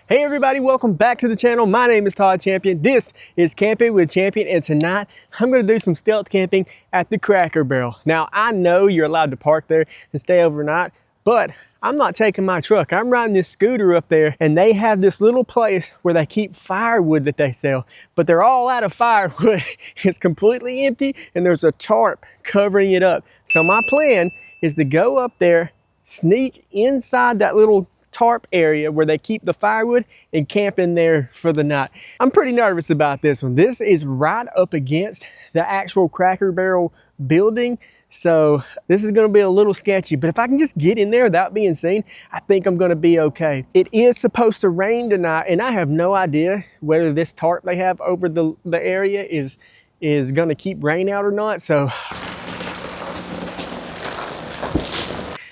Hey everybody, welcome back to the channel. My name is Todd Champion. This is Camping with Champion, and tonight I'm gonna do some stealth camping at the Cracker Barrel. Now, I know you're allowed to park there and stay overnight, but I'm not taking my truck. I'm riding this scooter up there, and they have this little place where they keep firewood that they sell, but they're all out of firewood. It's completely empty, and there's a tarp covering it up. So my plan is to go up there, sneak inside that little tarp area where they keep the firewood and camp in there for the night. I'm pretty nervous about this one. This is right up against the actual Cracker Barrel building, so this is going to be a little sketchy, but if I can just get in there without being seen, I think I'm going to be okay. It is supposed to rain tonight, and I have no idea whether this tarp they have over the area is going to keep rain out or not, so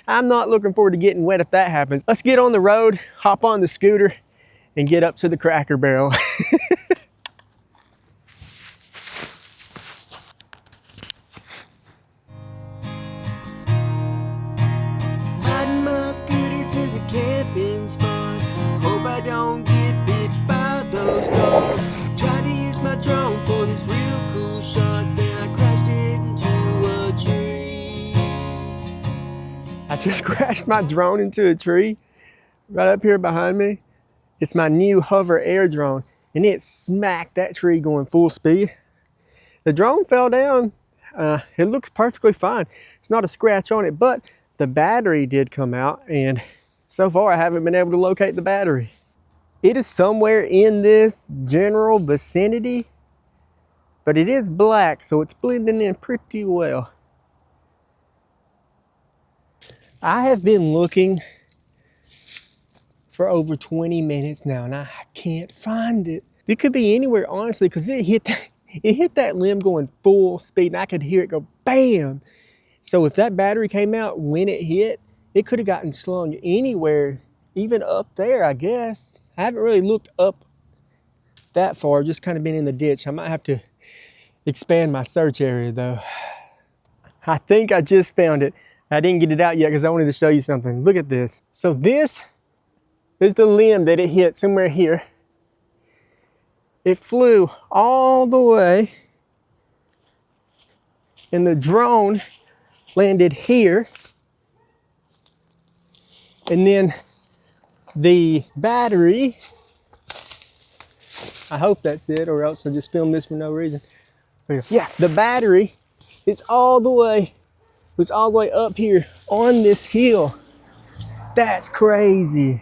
I'm not looking forward to getting wet if that happens. Let's get on the road, hop on the scooter, and get up to the Cracker Barrel. Riding my scooter to the camping spot. Hope I don't get bit by those dogs. Tried to use my drone for this real cool shot, then I crashed it into a tree. I just crashed my drone into a tree right up here behind me. It's my new hover air drone, and it smacked that tree going full speed. The drone fell down. It looks perfectly fine. It's not a scratch on it, but the battery did come out, and so far I haven't been able to locate the battery. It is somewhere in this general vicinity, but it is black, so it's blending in pretty well. I have been looking for over 20 minutes now, and I can't find it. It could be anywhere, honestly, because it hit that limb going full speed, and I could hear it go bam. So if that battery came out when it hit, it could have gotten slung anywhere, even up there, I guess. I haven't really looked up that far, just kind of been in the ditch. I might have to expand my search area though. I think I just found it. I didn't get it out yet because I wanted to show you something. Look at this. So this is the limb that it hit somewhere here. It flew all the way, and the drone landed here. And then the battery, I hope that's it, or else I just filmed this for no reason. Yeah, the battery is all the way up here on this hill. That's crazy.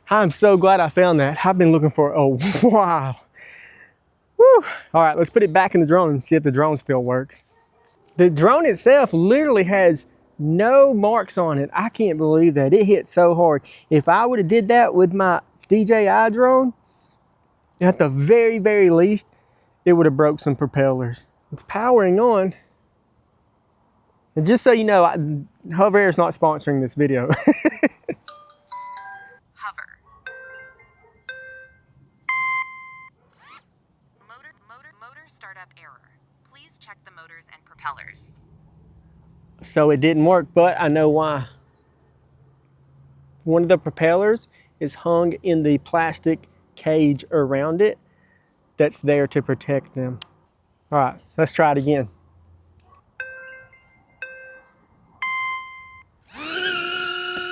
I'm so glad I found that. I've been looking for a while. Whew. All right, let's put it back in the drone and see if the drone still works. The drone itself literally has no marks on it. I can't believe that. It hit so hard. If I would have did that with my DJI drone, at the very, very least, it would have broke some propellers. It's powering on. And just so you know, Hover Air is not sponsoring this video. Hover. Motor startup error. Please check the motors and propellers. So it didn't work, but I know why. One of the propellers is hung in the plastic cage around it that's there to protect them. All right, let's try it again.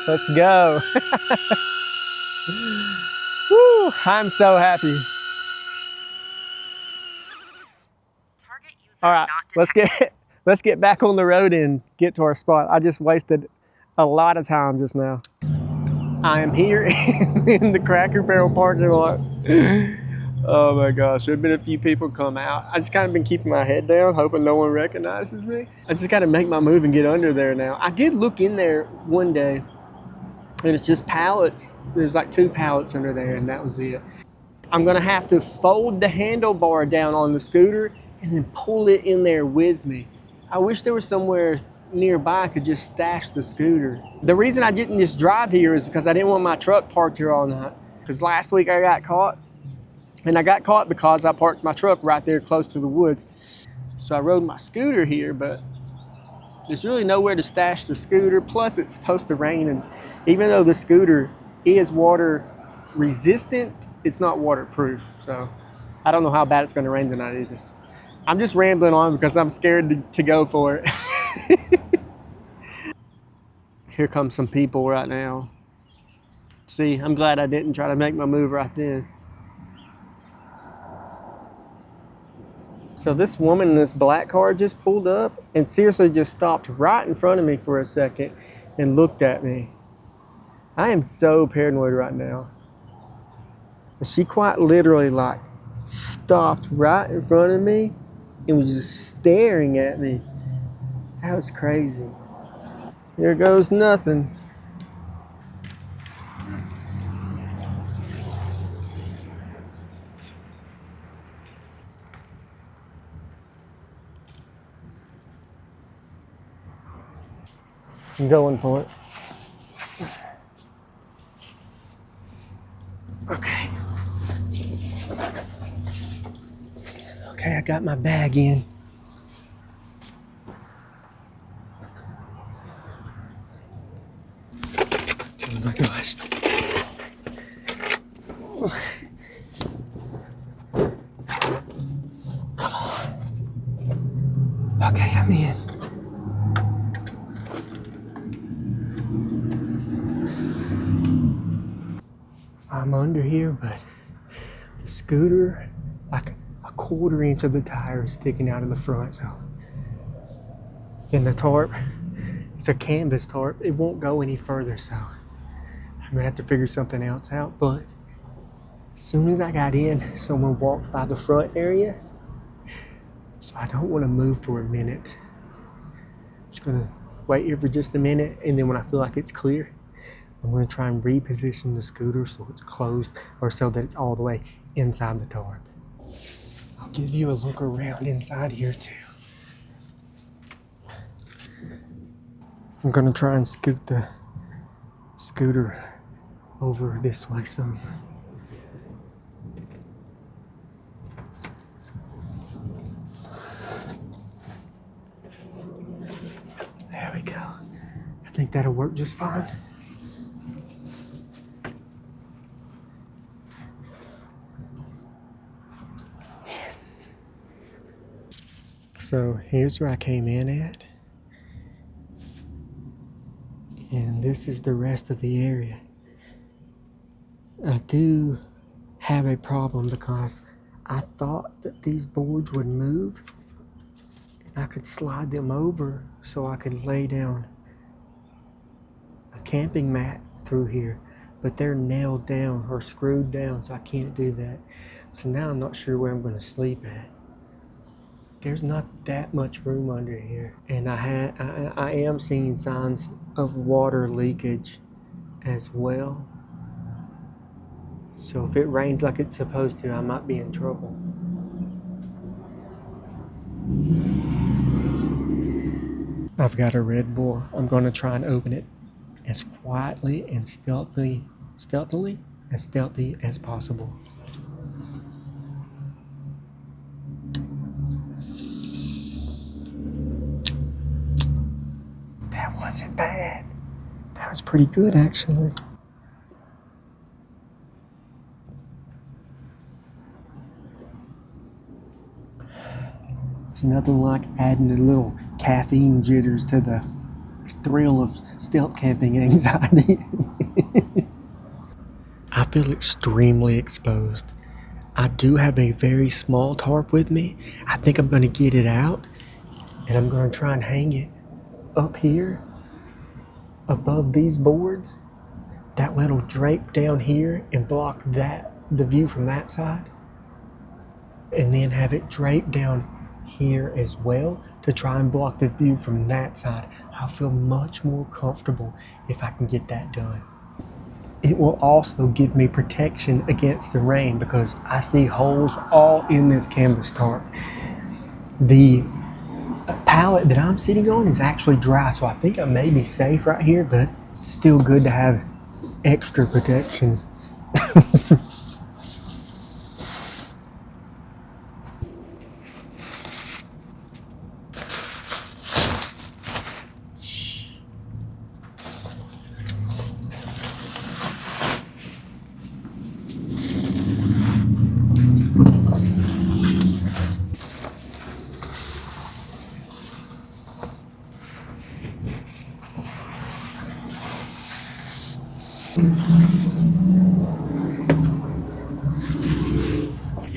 Let's go. Woo, I'm so happy. Target user All right, not detected. let's get back on the road and get to our spot. I just wasted a lot of time just now. I am here in the Cracker Barrel parking lot. Oh my gosh, there have been a few people come out. I just kind of been keeping my head down, hoping no one recognizes me. I just got to make my move and get under there now. I did look in there one day, and it's just pallets. There's like 2 pallets under there, and that was it. I'm gonna have to fold the handlebar down on the scooter and then pull it in there with me. I wish there was somewhere nearby I could just stash the scooter. The reason I didn't just drive here is because I didn't want my truck parked here all night. Because last week I got caught, and I got caught because I parked my truck right there close to the woods. So I rode my scooter here, but there's really nowhere to stash the scooter. Plus it's supposed to rain, and even though the scooter is water resistant, it's not waterproof. So I don't know how bad it's going to rain tonight either. I'm just rambling on because I'm scared to go for it. Here come some people right now. See, I'm glad I didn't try to make my move right then. So this woman in this black car just pulled up and seriously just stopped right in front of me for a second and looked at me. I am so paranoid right now. She quite literally like stopped right in front of me and was just staring at me. That was crazy. Here goes nothing. I'm going for it. Okay. Okay, I got my bag in. Oh my gosh. Come on. Okay, I'm in. I'm under here, but the scooter, like a quarter inch of the tire is sticking out of the front, so. And the tarp, it's a canvas tarp. It won't go any further, so I'm gonna have to figure something else out. But as soon as I got in, someone walked by the front area, so I don't want to move for a minute. I'm just gonna wait here for just a minute, and then when I feel like it's clear, I'm gonna try and reposition the scooter so it's closed, or so that it's all the way inside the tarp. I'll give you a look around inside here too. I'm gonna try and scoot the scooter over this way some. There we go. I think that'll work just fine. Yes. So here's where I came in at. And this is the rest of the area. I do have a problem because I thought that these boards would move and I could slide them over so I could lay down a camping mat through here, but they're nailed down or screwed down, so I can't do that. So now I'm not sure where I'm going to sleep at. There's not that much room under here, and I am seeing signs of water leakage as well. So if it rains like it's supposed to, I might be in trouble. I've got a Red Bull. I'm going to try and open it as quietly and stealthy as possible. That wasn't bad. That was pretty good, actually. There's nothing like adding a little caffeine jitters to the thrill of stealth camping anxiety. I feel extremely exposed. I do have a very small tarp with me. I think I'm going to get it out, and I'm going to try and hang it up here above these boards. That way it'll drape down here and block the view from that side, and then have it drape down here as well to try and block the view from that side. I'll feel much more comfortable if I can get that done. It will also give me protection against the rain because I see holes all in this canvas tarp. The pallet that I'm sitting on is actually dry, so I think I may be safe right here, but it's still good to have extra protection.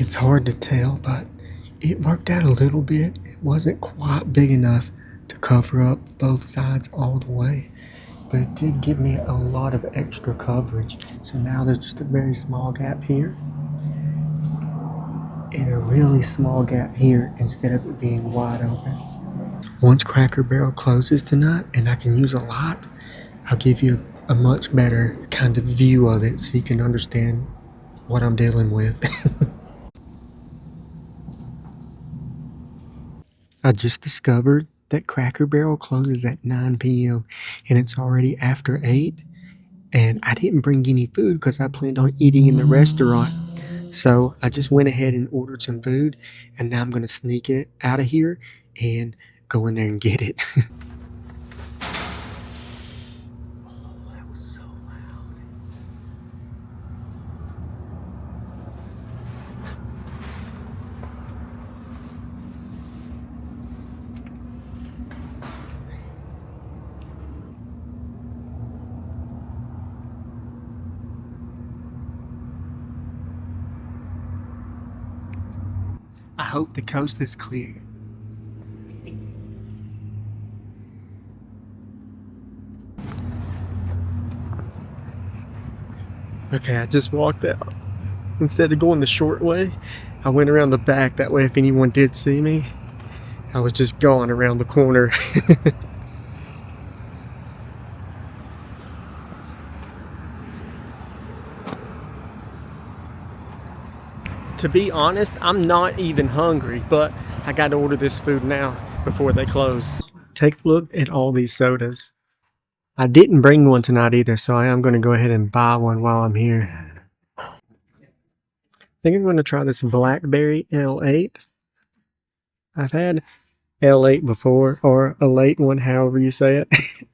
It's hard to tell, but it worked out a little bit. It wasn't quite big enough to cover up both sides all the way, but it did give me a lot of extra coverage. So now there's just a very small gap here and a really small gap here instead of it being wide open. Once Cracker Barrel closes tonight and I can use a lot, I'll give you a much better kind of view of it so you can understand what I'm dealing with. I just discovered that Cracker Barrel closes at 9 p.m. and it's already after 8, and I didn't bring any food because I planned on eating in the restaurant. So I just went ahead and ordered some food, and now I'm going to sneak it out of here and go in there and get it. That was so loud. I hope the coast is clear. Okay, I just walked out. Instead of going the short way, I went around the back. That way if anyone did see me, I was just going around the corner. To be honest, I'm not even hungry, but I got to order this food now before they close. Take a look at all these sodas. I didn't bring one tonight either, so I am going to go ahead and buy one while I'm here. I think I'm going to try this Blackberry L8. I've had L8 before, or a late one, however you say it,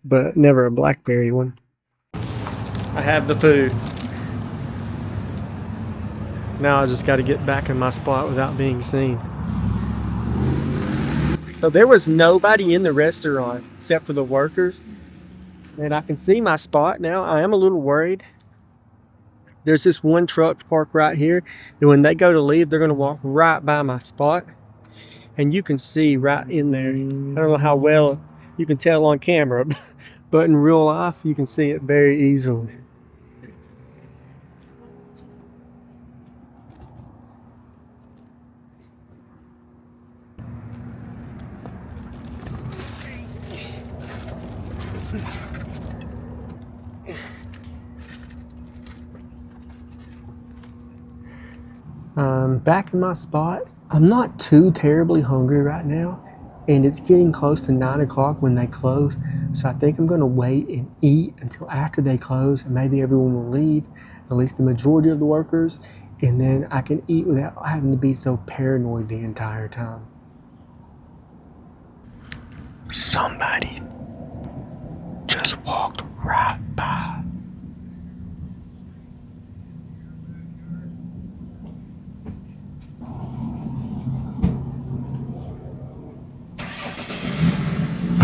but never a blackberry one. I have the food. Now I just got to get back in my spot without being seen. So there was nobody in the restaurant except for the workers, and I can see my spot now. I am a little worried. There's this one truck parked right here, and when they go to leave, they're going to walk right by my spot, and you can see right in there. I don't know how well you can tell on camera, but in real life, you can see it very easily. Back in my spot. I'm not too terribly hungry right now, and it's getting close to 9 o'clock when they close, so I think I'm going to wait and eat until after they close, and maybe everyone will leave, at least the majority of the workers, and then I can eat without having to be so paranoid the entire time. Somebody just walked right by.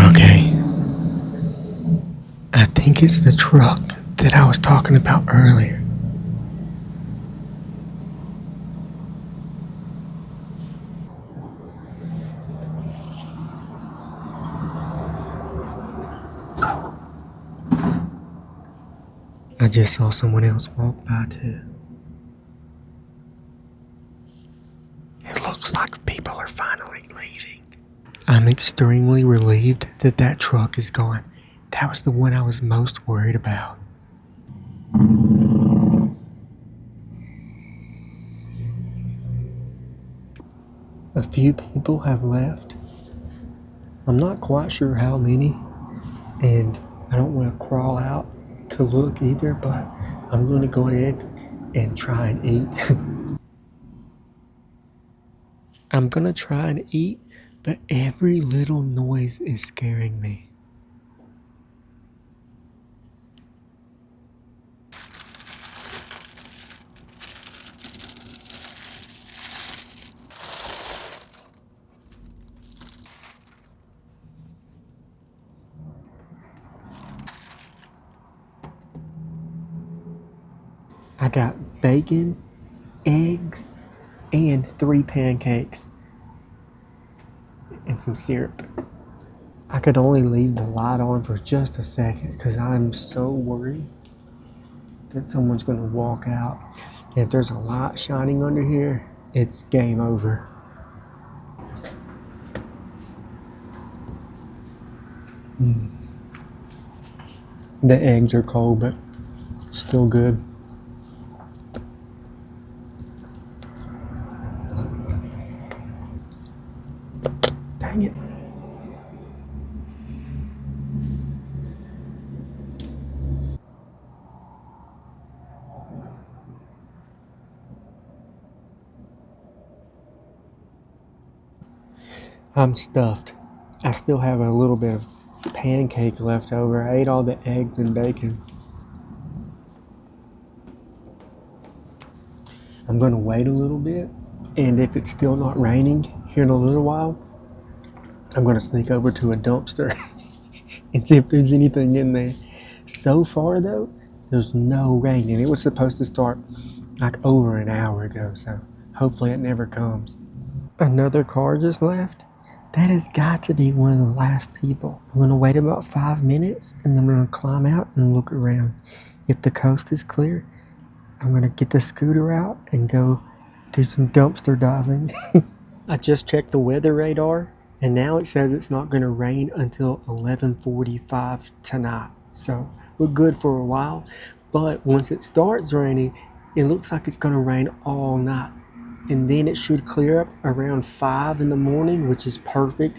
Okay. I think it's the truck that I was talking about earlier. I just saw someone else walk by too. It looks like people are finally leaving. I'm extremely relieved that that truck is gone. That was the one I was most worried about. A few people have left. I'm not quite sure how many, and I don't want to crawl out to look either, but I'm going to go ahead and try and eat. I'm going to try and eat, but every little noise is scaring me. I got bacon, eggs, and 3 pancakes and some syrup. I could only leave the light on for just a second because I'm so worried that someone's going to walk out. And if there's a light shining under here, it's game over. The eggs are cold, but still good. Dang it. I'm stuffed. I still have a little bit of pancake left over. I ate all the eggs and bacon. I'm gonna wait a little bit, and if it's still not raining here in a little while, I'm gonna sneak over to a dumpster and see if there's anything in there. So far though, there's no rain, and it was supposed to start like over an hour ago, so hopefully it never comes. Another car just left. That has got to be one of the last people. I'm gonna wait about 5 minutes and then I'm gonna climb out and look around. If the coast is clear, I'm gonna get the scooter out and go do some dumpster diving. I just checked the weather radar and now it says it's not gonna rain until 11:45 tonight. So we're good for a while, but once it starts raining, it looks like it's gonna rain all night. And then it should clear up around 5 in the morning, which is perfect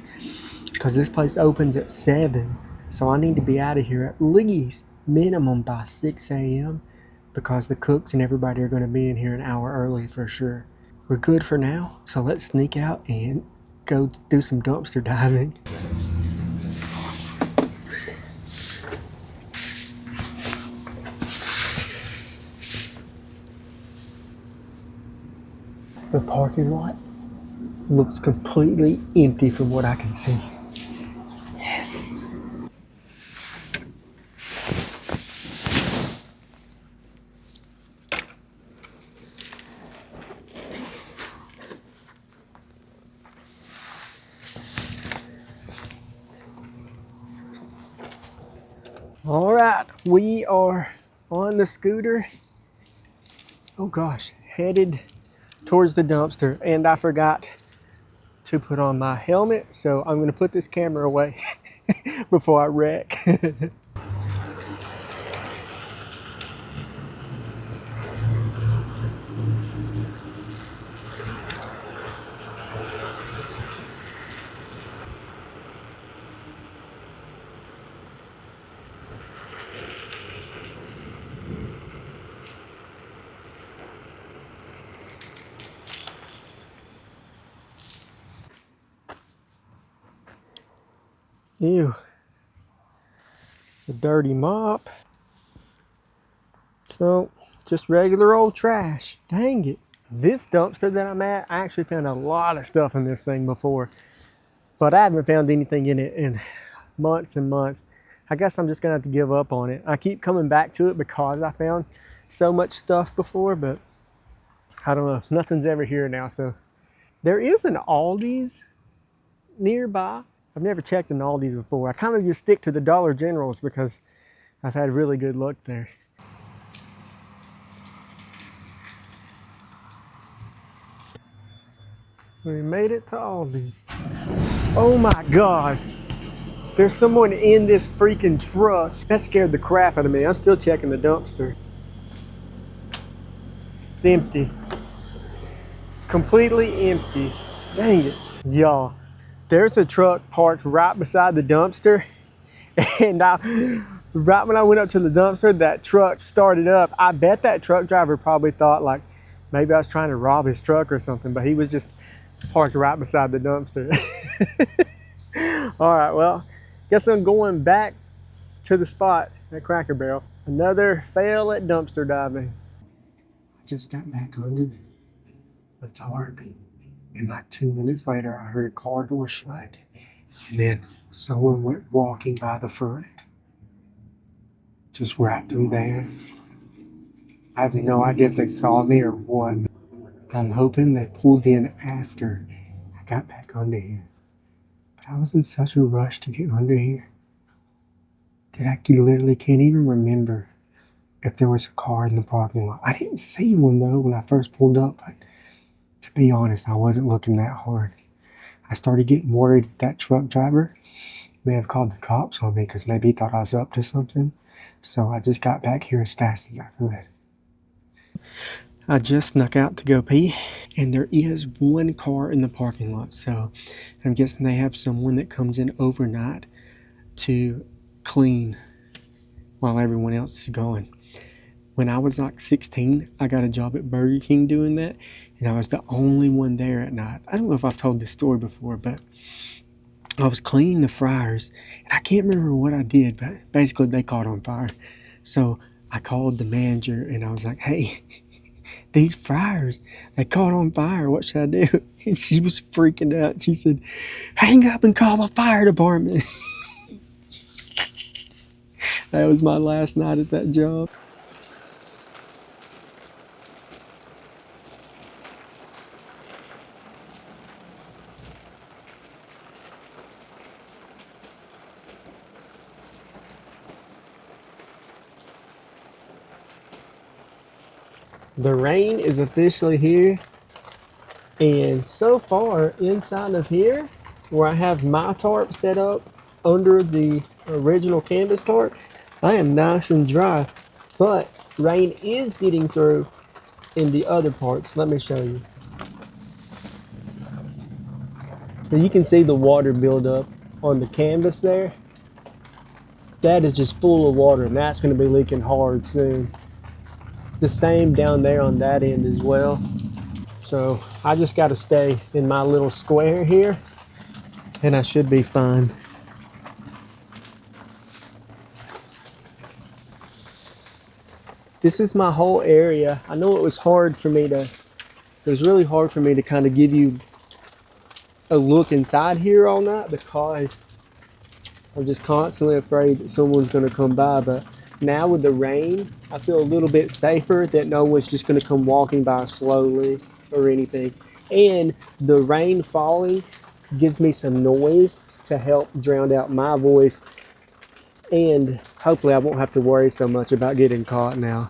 because this place opens at 7. So I need to be out of here at least minimum by 6 a.m. because the cooks and everybody are going to be in here an hour early for sure. We're good for now, so let's sneak out and go do some dumpster diving. The parking lot looks completely empty from what I can see. Yes. All right, we are on the scooter. Oh gosh, headed towards the dumpster, and I forgot to put on my helmet, so I'm gonna put this camera away before I wreck. Ew. It's a dirty mop. So, just regular old trash. Dang it. This dumpster that I'm at, I actually found a lot of stuff in this thing before, but I haven't found anything in it in months and months. I guess I'm just gonna have to give up on it. I keep coming back to it because I found so much stuff before, but I don't know. Nothing's ever here now, so. There is an Aldi's nearby. I've never checked an Aldi's before. I kind of just stick to the Dollar Generals because I've had really good luck there. We made it to Aldi's. Oh my God. There's someone in this freaking truck. That scared the crap out of me. I'm still checking the dumpster. It's empty. It's completely empty. Dang it. Y'all, there's a truck parked right beside the dumpster, and right when I went up to the dumpster, that truck started up. I bet that truck driver probably thought like maybe I was trying to rob his truck or something, but he was just parked right beside the dumpster. All right, well, guess I'm going back to the spot at Cracker Barrel. Another fail at dumpster diving. I just got back under the tarp, and like 2 minutes later, I heard a car door shut, and then someone went walking by the front, just right through there. I have no idea if they saw me or what. I'm hoping they pulled in after I got back under here. But I was in such a rush to get under here that I literally can't even remember if there was a car in the parking lot. I didn't see one though when I first pulled up, but to be honest, I wasn't looking that hard. I started getting worried that truck driver may have called the cops on me because maybe he thought I was up to something. So I just got back here as fast as I could. I just snuck out to go pee, and there is one car in the parking lot. So I'm guessing they have someone that comes in overnight to clean while everyone else is gone. When I was like 16, I got a job at Burger King doing that, and I was the only one there at night. I don't know if I've told this story before, but I was cleaning the fryers, and I can't remember what I did, but basically they caught on fire. So I called the manager, and I was like, hey, these fryers, they caught on fire. What should I do? And she was freaking out. She said, hang up and call the fire department. That was my last night at that job. The rain is officially here, and so far inside of here where I have my tarp set up under the original canvas tarp, I am nice and dry, but rain is getting through in the other parts. Let me show you. So you can see the water build up on the canvas there. That is just full of water, and that's going to be leaking hard soon. The same down there on that end as well. So I just got to stay in my little square here, and I should be fine. This is my whole area. I know it was really hard for me to kind of give you a look inside here all night because I'm just constantly afraid that someone's going to come by. But now with the rain, I feel a little bit safer that no one's just going to come walking by slowly or anything. And the rain falling gives me some noise to help drown out my voice. And hopefully I won't have to worry so much about getting caught now.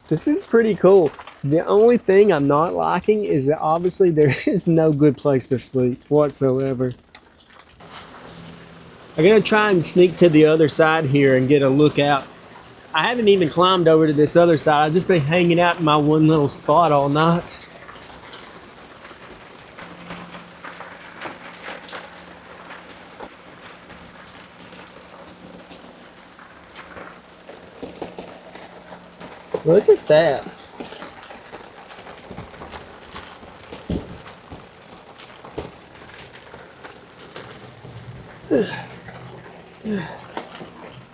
This is pretty cool. The only thing I'm not liking is that obviously there is no good place to sleep whatsoever. I'm gonna try and sneak to the other side here and get a look out. I haven't even climbed over to this other side. I've just been hanging out in my one little spot all night. Look at that.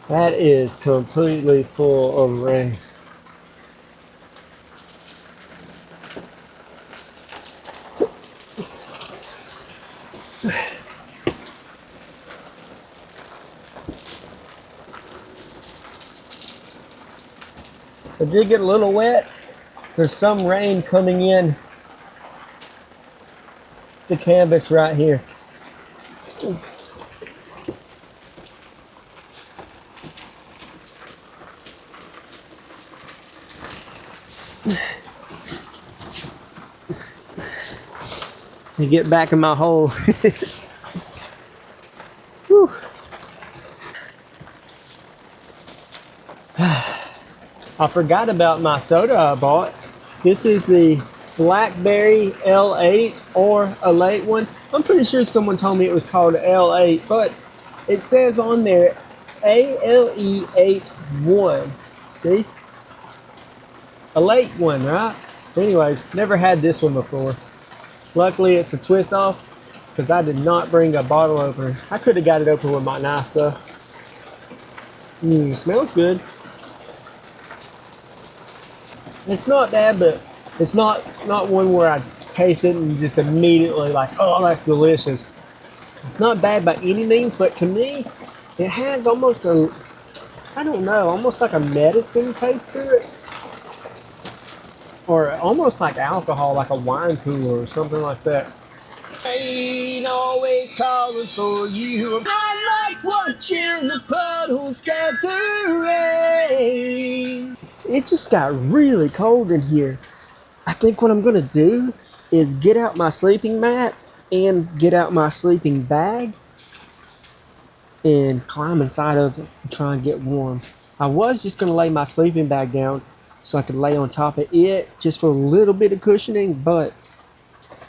That is completely full of rain. I did get a little wet. There's some rain coming in the canvas right here. You get back in my hole. Whew. I forgot about my soda I bought. This is the Blackberry L8 or a late one. I'm pretty sure someone told me it was called L8, but it says on there ALE81. See? A late one, right? Anyways, never had this one before. Luckily, it's a twist off because I did not bring a bottle opener. I could have got it open with my knife though. Smells good. It's not bad, but it's not one where I taste it and just immediately like, oh, that's delicious. It's not bad by any means, but to me, it has almost almost like a medicine taste to it. or almost like alcohol, like a wine cooler or something like that. Ain't always calling for you. I like watching the puddles get the rain. It just got really cold in here. I think what I'm gonna do is get out my sleeping mat and get out my sleeping bag and climb inside of it and try and get warm. I was just gonna lay my sleeping bag down so I could lay on top of it just for a little bit of cushioning, but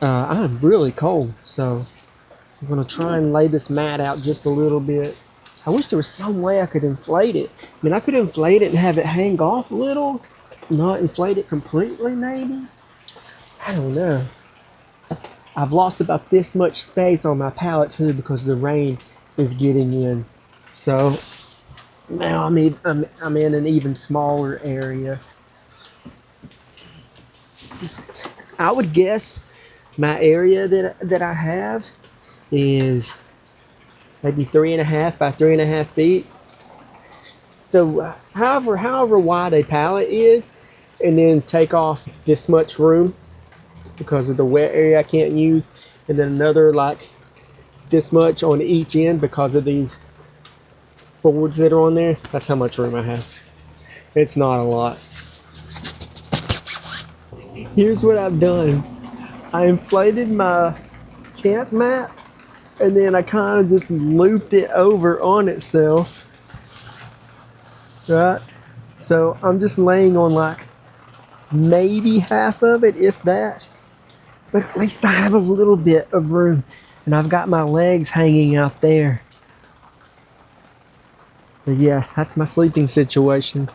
I'm really cold, so I'm gonna try and lay this mat out just a little bit. I wish there was some way I could inflate it. I mean, I could inflate it and have it hang off a little, not inflate it completely, maybe. I don't know. I've lost about this much space on my pallet too because the rain is getting in. So now I'm in an even smaller area. I would guess my area that I have is maybe 3.5 by 3.5 feet. So however wide a pallet is, and then take off this much room because of the wet area I can't use, and then another like this much on each end because of these boards that are on there. That's how much room I have. It's not a lot. Here's what I've done. I inflated my camp mat and then I kind of just looped it over on itself. Right? So I'm just laying on like maybe half of it, if that. But at least I have a little bit of room. And I've got my legs hanging out there. But yeah, that's my sleeping situation.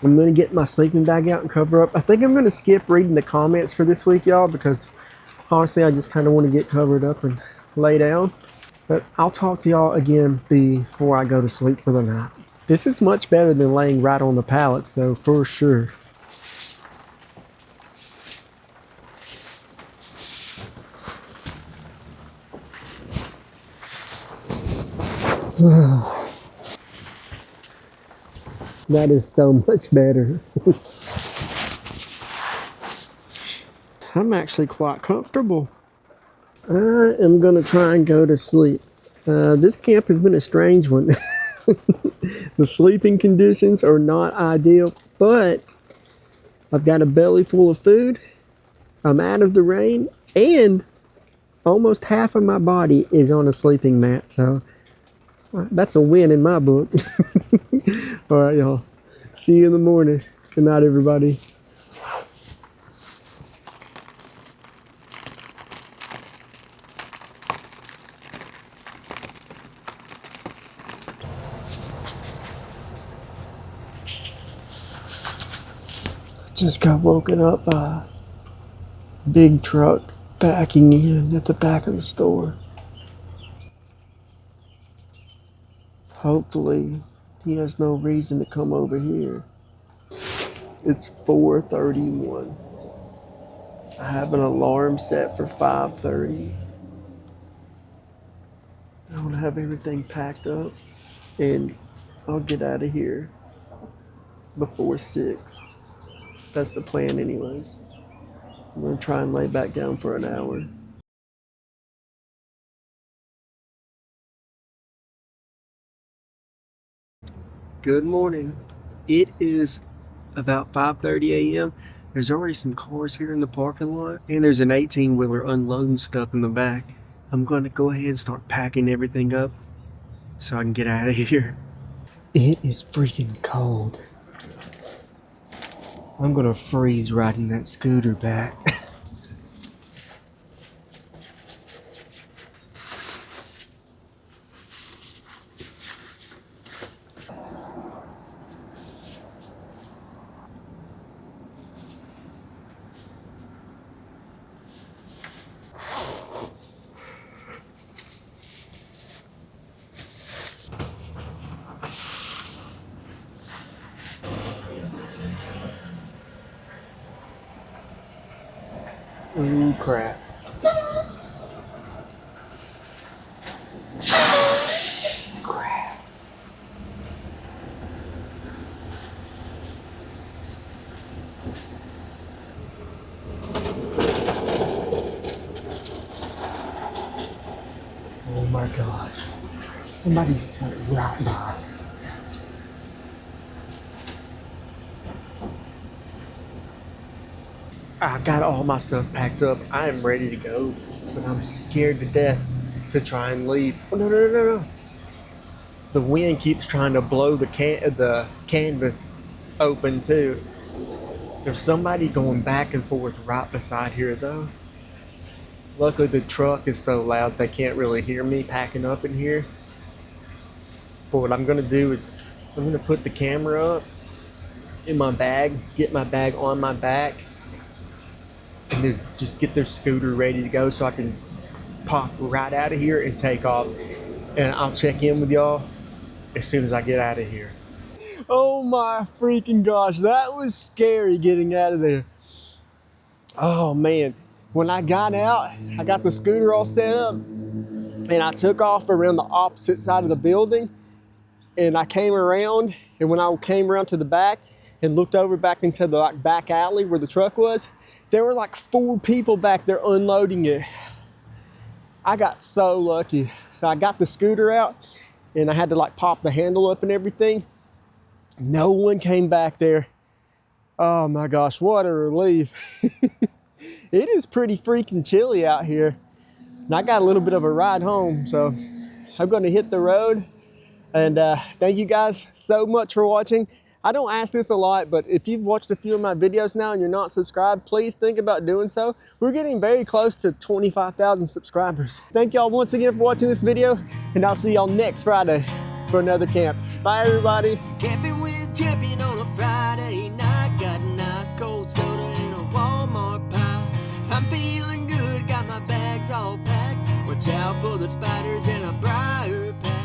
I'm gonna get my sleeping bag out and cover up. I think I'm gonna skip reading the comments for this week, y'all, because honestly, I just kind of want to get covered up and lay down. But I'll talk to y'all again before I go to sleep for the night. This is much better than laying right on the pallets, though, for sure. That is so much better. I'm actually quite comfortable. I am going to try and go to sleep. This camp has been a strange one. The sleeping conditions are not ideal, but I've got a belly full of food. I'm out of the rain, and almost half of my body is on a sleeping mat, so that's a win in my book. All right, y'all. See you in the morning. Good night, everybody. Just got woken up by a big truck backing in at the back of the store. Hopefully, he has no reason to come over here. It's 4:31. I have an alarm set for 5:30. I want to have everything packed up and I'll get out of here before 6. That's the plan anyways. I'm going to try and lay back down for an hour. Good morning. It is about 5:30 a.m. There's already some cars here in the parking lot, and there's an 18-wheeler unloading stuff in the back. I'm going to go ahead and start packing everything up so I can get out of here. It is freaking cold. I'm going to freeze riding that scooter back. Ooh, crap. Crap. my gosh. Somebody just went right by. I got all my stuff packed up. I am ready to go, but I'm scared to death to try and leave. Oh, no, no, no, no, no. The wind keeps trying to blow the canvas open too. There's somebody going back and forth right beside here though. Luckily the truck is so loud they can't really hear me packing up in here. But what I'm gonna do is I'm gonna put the camera up in my bag, get my bag on my back, and just get their scooter ready to go so I can pop right out of here and take off. And I'll check in with y'all as soon as I get out of here. Oh my freaking gosh, that was scary getting out of there. Oh man, when I got out, I got the scooter all set up and I took off around the opposite side of the building, and I came around, and when I came around to the back and looked over back into the back alley where the truck was, there were like 4 people back there unloading it. I got so lucky. So I got the scooter out and I had to like pop the handle up and everything. No one came back there. Oh my gosh, what a relief. It is pretty freaking chilly out here. And I got a little bit of a ride home, so I'm gonna hit the road. And thank you guys so much for watching. I don't ask this a lot, but if you've watched a few of my videos now and you're not subscribed, please think about doing so. We're getting very close to 25,000 subscribers. Thank y'all once again for watching this video, and I'll see y'all next Friday for another camp. Bye everybody. Camping with Champion on a Friday night. Got a nice cold soda and a Walmart pie. I'm feeling good, got my bags all packed. Watch out for the spiders and a briar patch.